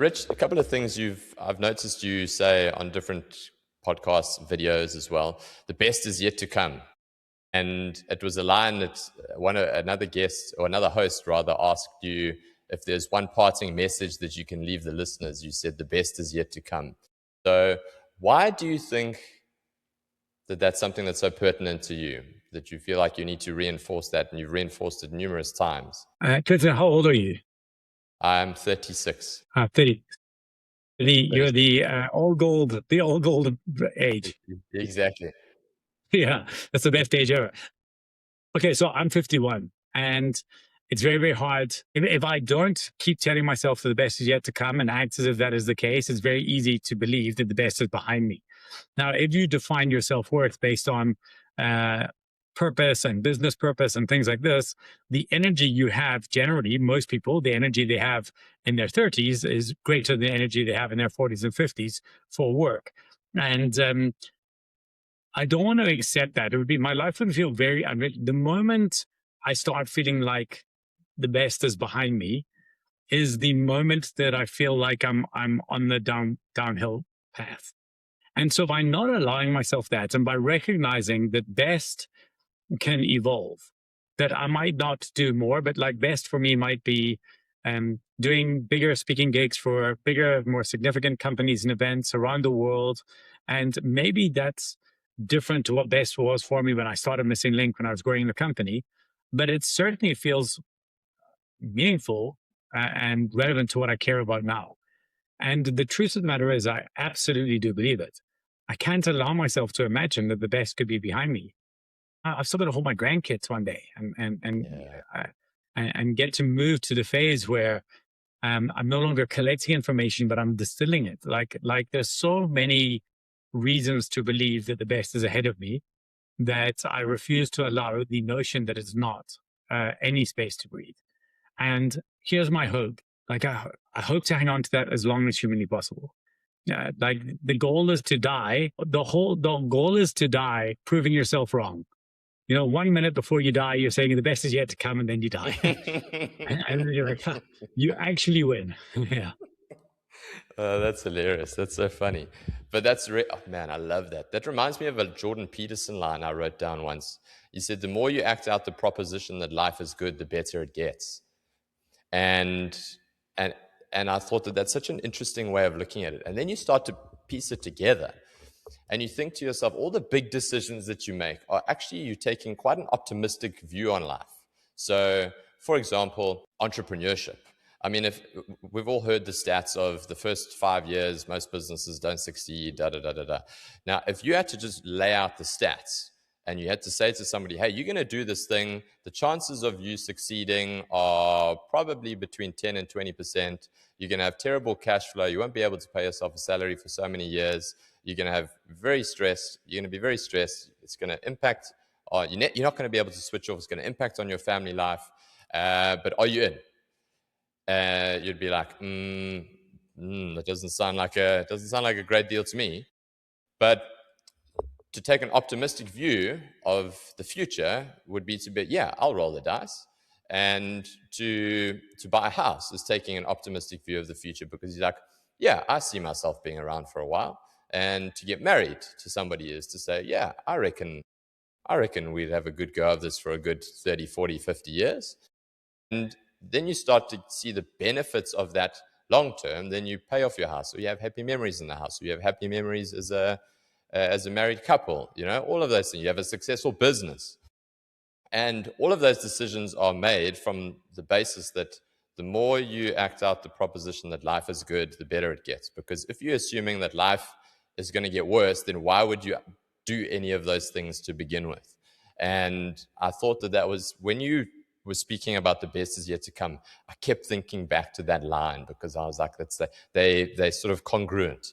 Rich, a couple of things I've noticed you say on different podcasts, videos as well. The best is yet to come. And it was a line that another guest or another host rather asked you if there's one parting message that you can leave the listeners. You said the best is yet to come. So why do you think that that's something that's so pertinent to you, that you feel like you need to reinforce that, and you've reinforced it numerous times? Clifton, how old are you? I'm 36. 30. You're the all gold age. Exactly. Yeah, that's the best age ever. Okay, so I'm 51, and it's very, very hard. If I don't keep telling myself that the best is yet to come and act as if that is the case, it's very easy to believe that the best is behind me. Now, if you define your self-worth based on purpose and business purpose and things like this, the energy you have generally, most people, the energy they have in their 30s is greater than the energy they have in their 40s and 50s for work. And I don't want to accept that. It would be, my life would feel very unreal. The moment I start feeling like the best is behind me is the moment that I feel like I'm on the downhill path. And so by not allowing myself that, and by recognizing that best can evolve, that I might not do more, but like best for me might be doing bigger speaking gigs for bigger, more significant companies and events around the world. And maybe that's different to what best was for me when I started Missing Link, when I was growing the company, but it certainly feels meaningful and relevant to what I care about now. And the truth of the matter is, I absolutely do believe it. I can't allow myself to imagine that the best could be behind me. I've still got to hold my grandkids one day and get to move to the phase where I'm no longer collecting information, but I'm distilling it. Like there's so many reasons to believe that the best is ahead of me that I refuse to allow the notion that it's not any space to breathe. And here's my hope. Like I hope to hang on to that as long as humanly possible. Like the goal is to die. The goal is to die proving yourself wrong. 1 minute before you die, you're saying the best is yet to come, and then you die. And you're like, you actually win. Yeah. That's hilarious. That's so funny. But that's, oh man, I love that. That reminds me of a Jordan Peterson line I wrote down once. He said, the more you act out the proposition that life is good, the better it gets. And I thought that that's such an interesting way of looking at it. And then you start to piece it together. And you think to yourself, all the big decisions that you make are actually you taking quite an optimistic view on life. So, for example, entrepreneurship. I mean, if we've all heard the stats of the first 5 years, most businesses don't succeed, Now, if you had to just lay out the stats and you had to say to somebody, hey, you're going to do this thing, the chances of you succeeding are probably between 10 and 20%. You're going to have terrible cash flow. You won't be able to pay yourself a salary for so many years. You're going to have very stressed. You're going to be very stressed. It's going to impact. You're not going to be able to switch off. It's going to impact on your family life. But are you in? You'd be like, that doesn't sound like a great deal to me. But to take an optimistic view of the future would be to be, yeah, I'll roll the dice. And to buy a house is taking an optimistic view of the future, because you're like, yeah, I see myself being around for a while. And to get married to somebody is to say, yeah, I reckon we'd have a good go of this for a good 30, 40, 50 years. And then you start to see the benefits of that long term. Then you pay off your house, or you have happy memories in the house, or you have happy memories as a married couple, all of those things. You have a successful business. And all of those decisions are made from the basis that the more you act out the proposition that life is good, the better it gets. Because if you're assuming that life is going to get worse, then why would you do any of those things to begin with? And I thought that was, when you were speaking about the best is yet to come, I kept thinking back to that line, because I was like, they're sort of congruent.